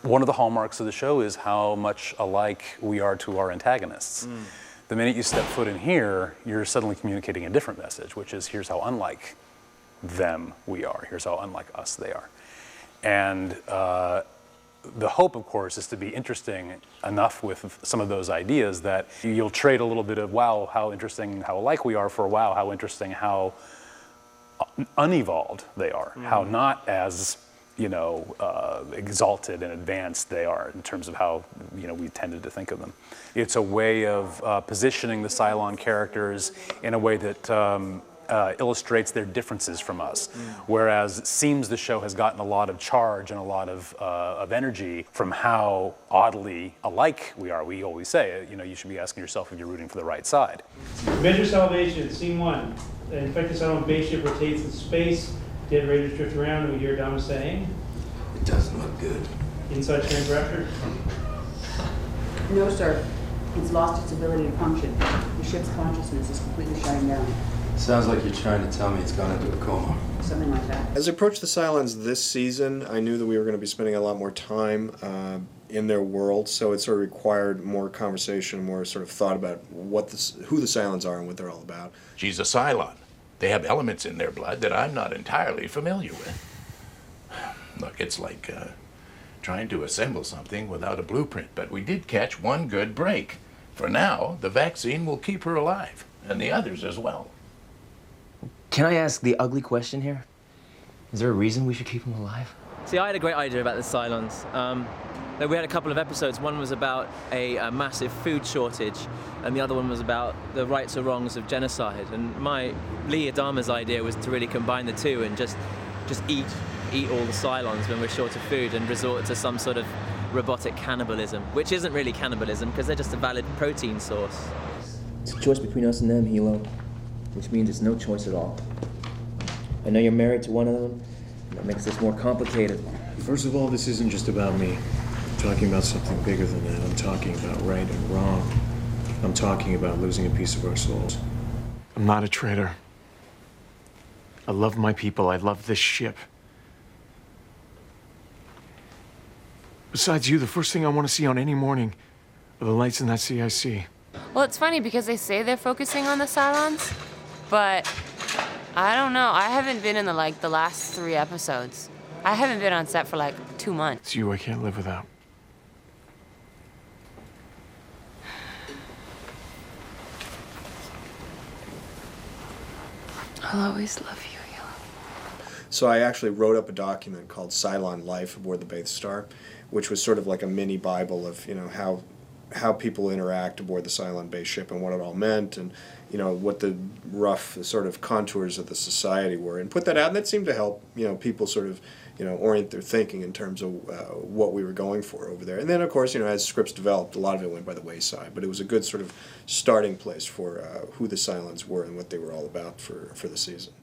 one of the hallmarks of the show is how much alike we are to our antagonists. The minute you step foot in here, you're suddenly communicating a different message, which is here's how unlike them we are. Here's how unlike us they are. And the hope, of course, is to be interesting enough with some of those ideas that you'll trade a little bit of, wow, how interesting, how alike we are, for, wow, how interesting, how unevolved they are, how not as, exalted and advanced they are in terms of how, we tended to think of them. It's a way of positioning the Cylon characters in a way that illustrates their differences from us, whereas it seems the show has gotten a lot of charge and a lot of energy from how oddly alike we are. We always say, you should be asking yourself if you're rooting for the right side. Measure salvation, scene 1. The infected Cylon base ship rotates in space. Dead raiders drift around, and we hear Adama saying, "It doesn't look good." Inside Sharon's raptor? No, sir. It's lost its ability to function. The ship's consciousness is completely shutting down. Sounds like you're trying to tell me it's gone into a coma. Something like that. As I approached the Cylons this season, I knew that we were going to be spending a lot more time in their world, so it sort of required more conversation, more sort of thought about who the Cylons are and what they're all about. She's a Cylon. They have elements in their blood that I'm not entirely familiar with. Look, it's like trying to assemble something without a blueprint, but we did catch one good break. For now, the vaccine will keep her alive, and the others as well. Can I ask the ugly question here? Is there a reason we should keep him alive? See, I had a great idea about the Cylons. We had a couple of episodes. One was about a massive food shortage, and the other one was about the rights or wrongs of genocide. And Lee Adama's idea was to really combine the two and just eat all the Cylons when we're short of food and resort to some sort of robotic cannibalism, which isn't really cannibalism because they're just a valid protein source. It's a choice between us and them, Hilo, which means it's no choice at all. I know you're married to one of them, and that makes this more complicated. First of all, this isn't just about me. I'm talking about something bigger than that. I'm talking about right and wrong. I'm talking about losing a piece of our souls. I'm not a traitor. I love my people. I love this ship. Besides you, the first thing I want to see on any morning are the lights in that CIC. Well, it's funny because they say they're focusing on the Cylons, but I don't know. I haven't been in the last 3 episodes. I haven't been on set for 2 months. It's you I can't live without. I'll always love you, Hilo. So I actually wrote up a document called Cylon Life aboard the Battlestar, which was sort of like a mini Bible of, how people interact aboard the Cylon base ship and what it all meant, and what the rough sort of contours of the society were, and put that out, and that seemed to help people sort of orient their thinking in terms of what we were going for over there. And then of course as scripts developed, a lot of it went by the wayside, but it was a good sort of starting place for who the Cylons were and what they were all about for the season.